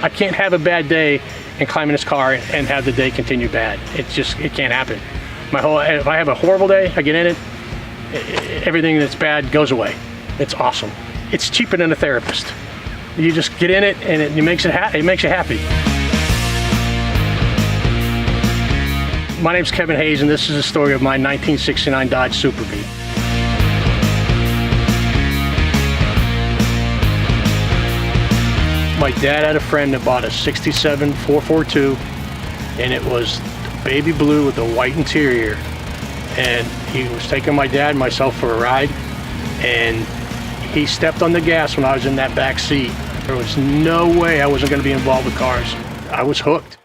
I can't have a bad day and climb in this car and have the day continue bad. It can't happen. If I have a horrible day, I get in it, everything that's bad goes away. It's awesome. It's cheaper than a therapist. You just get in it and it makes you happy. My name's Kevin Hayes, and this is the story of my 1969 Dodge Super Bee. My dad had a friend that bought a 67 442, and it was baby blue with a white interior. And he was taking my dad and myself for a ride, and he stepped on the gas when I was in that back seat. There was no way I wasn't going to be involved with cars. I was hooked.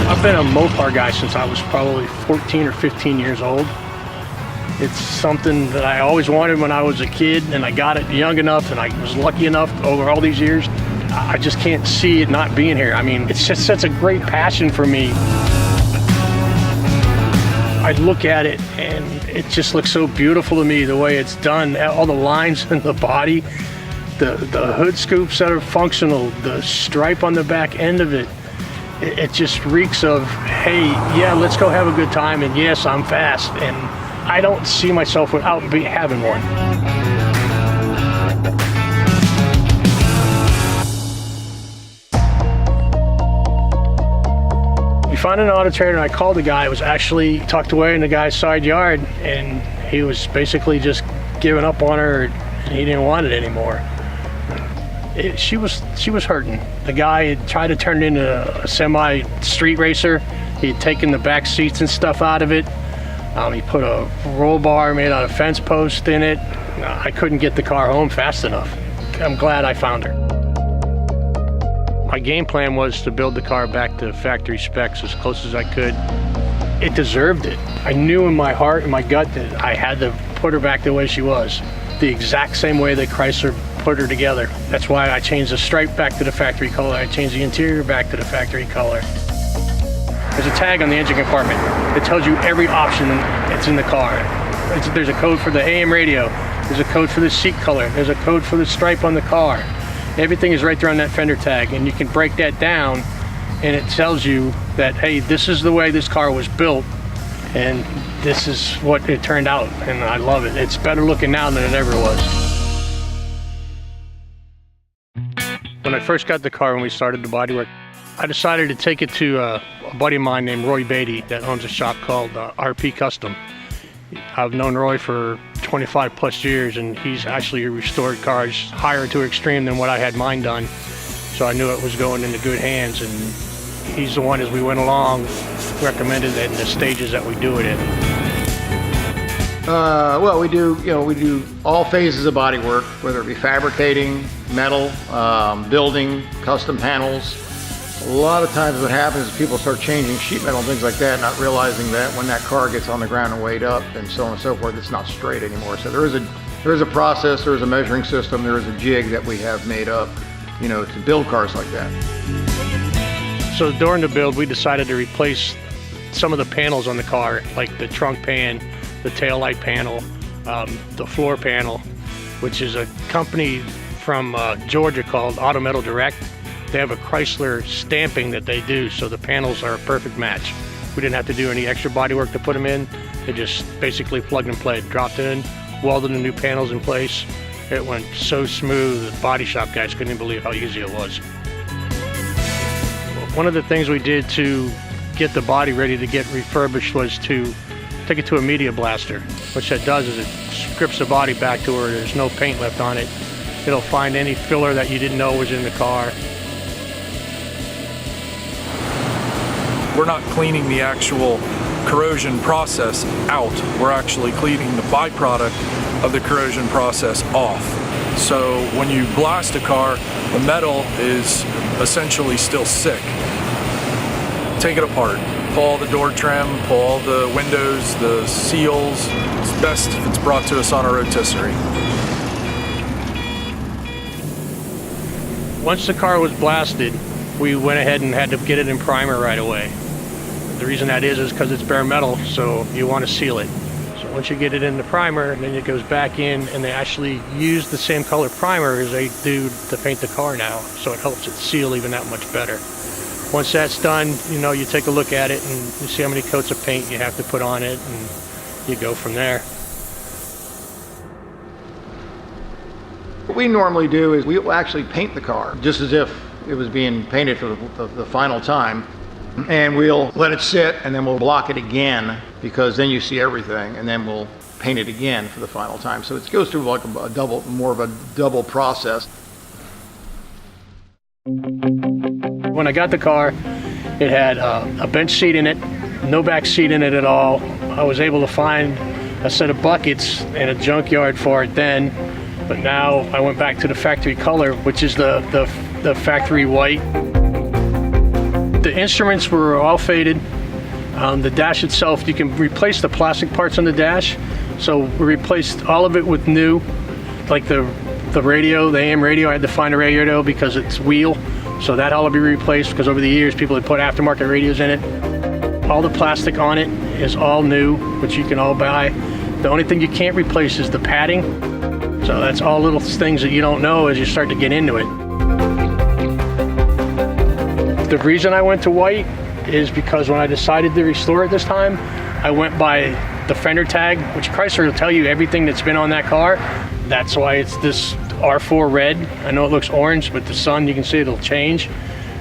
I've been a Mopar guy since I was probably 14 or 15 years old. It's something that I always wanted when I was a kid, and I got it young enough, and I was lucky enough over all these years. I just can't see it not being here. I mean, it's just such a great passion for me. I look at it and it just looks so beautiful to me, the way it's done, all the lines in the body, the hood scoops that are functional, the stripe on the back end of it. It just reeks of, hey, yeah, let's go have a good time, and yes, I'm fast, and I don't see myself without having one. We found an auto trader, and I called the guy. It was actually tucked away in the guy's side yard, and he was basically just giving up on her, and he didn't want it anymore. She was hurting. The guy had tried to turn it into a semi-street racer. He had taken the back seats and stuff out of it. He put a roll bar made out of fence post in it. I couldn't get the car home fast enough. I'm glad I found her. My game plan was to build the car back to factory specs as close as I could. It deserved it. I knew in my heart and my gut that I had to put her back the way she was, the exact same way that Chrysler put her together. That's why I changed the stripe back to the factory color. I changed the interior back to the factory color. There's a tag on the engine compartment that tells you every option that's in the car. There's a code for the AM radio. There's a code for the seat color. There's a code for the stripe on the car. Everything is right there on that fender tag, and you can break that down, and it tells you that, hey, this is the way this car was built, and this is what it turned out, and I love it. It's better looking now than it ever was. When I first got the car, when we started the bodywork, I decided to take it to a buddy of mine named Roy Beatty that owns a shop called RP Custom. I've known Roy for 25 plus years, and he's actually restored cars higher to extreme than what I had mine done. So I knew it was going into good hands, and he's the one, as we went along, recommended it in the stages that we do it in. Well, we do all phases of body work, whether it be fabricating, metal, building, custom panels. A lot of times what happens is people start changing sheet metal and things like that, not realizing that when that car gets on the ground and weighed up and so on and so forth, it's not straight anymore. So there is a process, there is a measuring system, there is a jig that we have made up, to build cars like that. So during the build, we decided to replace some of the panels on the car, like the trunk pan, the taillight panel, the floor panel, which is a company from Georgia called Auto Metal Direct. They have a Chrysler stamping that they do, so the panels are a perfect match. We didn't have to do any extra body work to put them in. They just basically plugged and played, dropped in, welded the new panels in place. It went so smooth, the body shop guys couldn't even believe how easy it was. One of the things we did to get the body ready to get refurbished was to take it to a media blaster. What that does is it strips the body back to where there's no paint left on it. It'll find any filler that you didn't know was in the car. We're not cleaning the actual corrosion process out. We're actually cleaning the byproduct of the corrosion process off. So when you blast a car, the metal is essentially still sick. Take it apart. Pull all the door trim, pull all the windows, the seals. It's best if it's brought to us on a rotisserie. Once the car was blasted, we went ahead and had to get it in primer right away. The reason that is because it's bare metal, so you want to seal it. So Once you get it in the primer, then it goes back in, and they actually use the same color primer as they do to paint the car now, so it helps it seal even that much better. Once that's done, you take a look at it and you see how many coats of paint you have to put on it, and you go from there. What we normally do is we will actually paint the car just as if it was being painted for the final time, and we'll let it sit, and then we'll block it again, because then you see everything, and then we'll paint it again for the final time. So it goes through like more of a double process. When I got the car, it had a bench seat in it, no back seat in it at all. I was able to find a set of buckets in a junkyard for it then, but now I went back to the factory color, which is the factory white. The instruments were all faded. The dash itself, you can replace the plastic parts on the dash. So we replaced all of it with new, like the radio, the AM radio. I had to find a radio because it's wheel. So that all will be replaced, because over the years people had put aftermarket radios in it. All the plastic on it is all new, which you can all buy. The only thing you can't replace is the padding. So that's all little things that you don't know as you start to get into it. The reason I went to white is because when I decided to restore it this time, I went by the fender tag, which Chrysler will tell you everything that's been on that car. That's why it's this R4 red. I know it looks orange, but the sun, you can see it'll change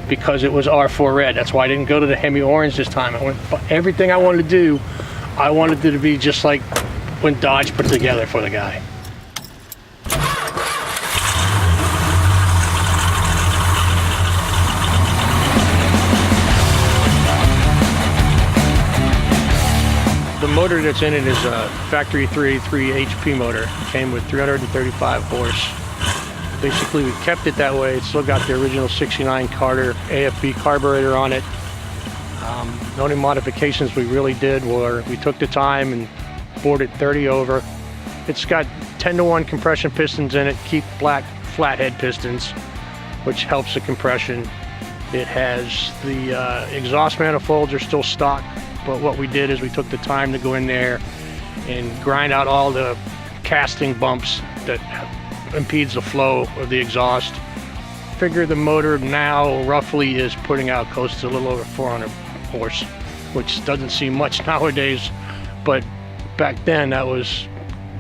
because it was R4 red. That's why I didn't go to the Hemi orange this time. I went everything I wanted to do. I wanted it to be just like when Dodge put it together for the guy. The motor that's in it is a factory 383 HP motor. It came with 335 horse. Basically, we kept it that way. It's still got the original 69 Carter AFB carburetor on it. The only modifications we really did were we took the time and bored it 30 over. It's got 10-to-1 compression pistons in it, keep black flathead pistons, which helps the compression. It has the exhaust manifolds are still stock, but what we did is we took the time to go in there and grind out all the casting bumps that impedes the flow of the exhaust. Figure the motor now roughly is putting out close to a little over 400 horse, which doesn't seem much nowadays, but back then that was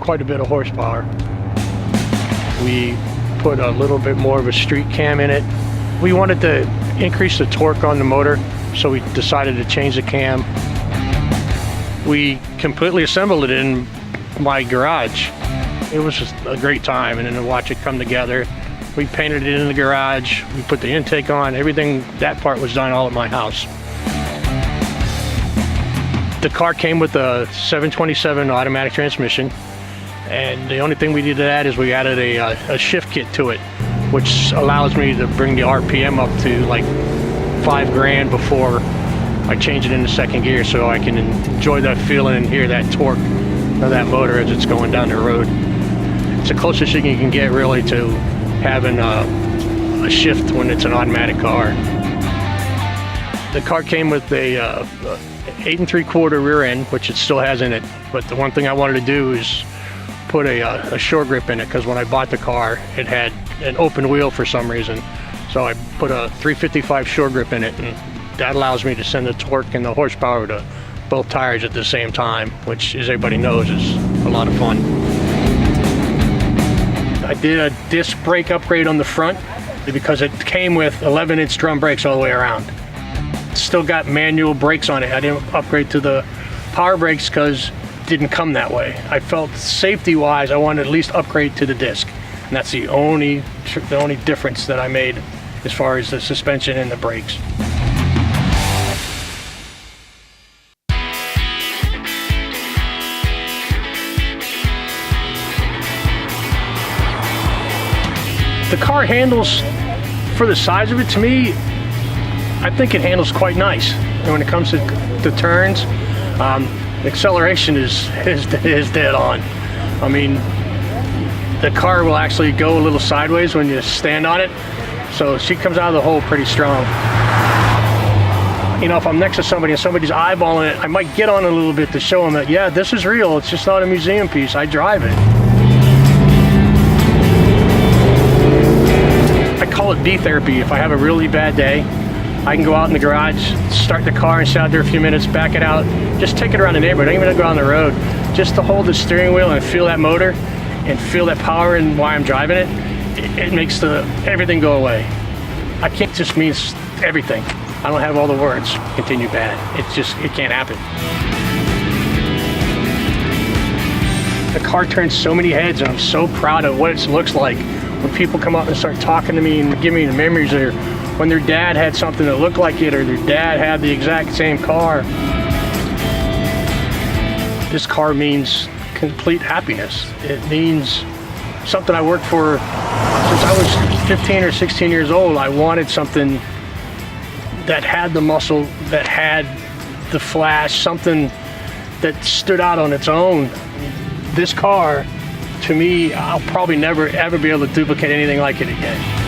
quite a bit of horsepower. We put a little bit more of a street cam in it. We wanted to increase the torque on the motor, so we decided to change the cam. We completely assembled it in my garage. It was just a great time, and then to watch it come together. We painted it in the garage, we put the intake on, everything, that part was done all at my house. The car came with a 727 automatic transmission, and the only thing we did to that is we added a shift kit to it, which allows me to bring the RPM up to like 5 grand before I change it into second gear, so I can enjoy that feeling and hear that torque of that motor as it's going down the road. It's the closest thing you can get really to having a shift when it's an automatic car. The car came with a 8 3/4 rear end, which it still has in it, but the one thing I wanted to do is put a shore grip in it, because when I bought the car it had an open wheel for some reason, so I put a 355 shore grip in it, and that allows me to send the torque and the horsepower to both tires at the same time, which, as everybody knows, is a lot of fun. I did a disc brake upgrade on the front because it came with 11-inch drum brakes all the way around. Still got manual brakes on it. I didn't upgrade to the power brakes because it didn't come that way. I felt safety-wise I wanted to at least upgrade to the disc, and that's the only difference that I made as far as the suspension and the brakes. The car handles, for the size of it, to me, I think it handles quite nice. And when it comes to the turns, acceleration is dead on. I mean, the car will actually go a little sideways when you stand on it, so she comes out of the hole pretty strong. you know, if I'm next to somebody and somebody's eyeballing it, I might get on a little bit to show them that, yeah, this is real. It's just not a museum piece. I drive it. I call it bee therapy. If I have a really bad day, I can go out in the garage, start the car and sit out there a few minutes, back it out, just take it around the neighborhood. I don't even go on the road. Just to hold the steering wheel and feel that motor and feel that power and why I'm driving it, it makes everything go away. I can't just means everything. I don't have all the words. Continue bad. It can't happen. The car turns so many heads, and I'm so proud of what it looks like when people come up and start talking to me and give me the memories of when their dad had something that looked like it, or their dad had the exact same car. This car means complete happiness. It means something I worked for since I was 15 or 16 years old. I wanted something that had the muscle, that had the flash, something that stood out on its own. This car, to me, I'll probably never ever be able to duplicate anything like it again.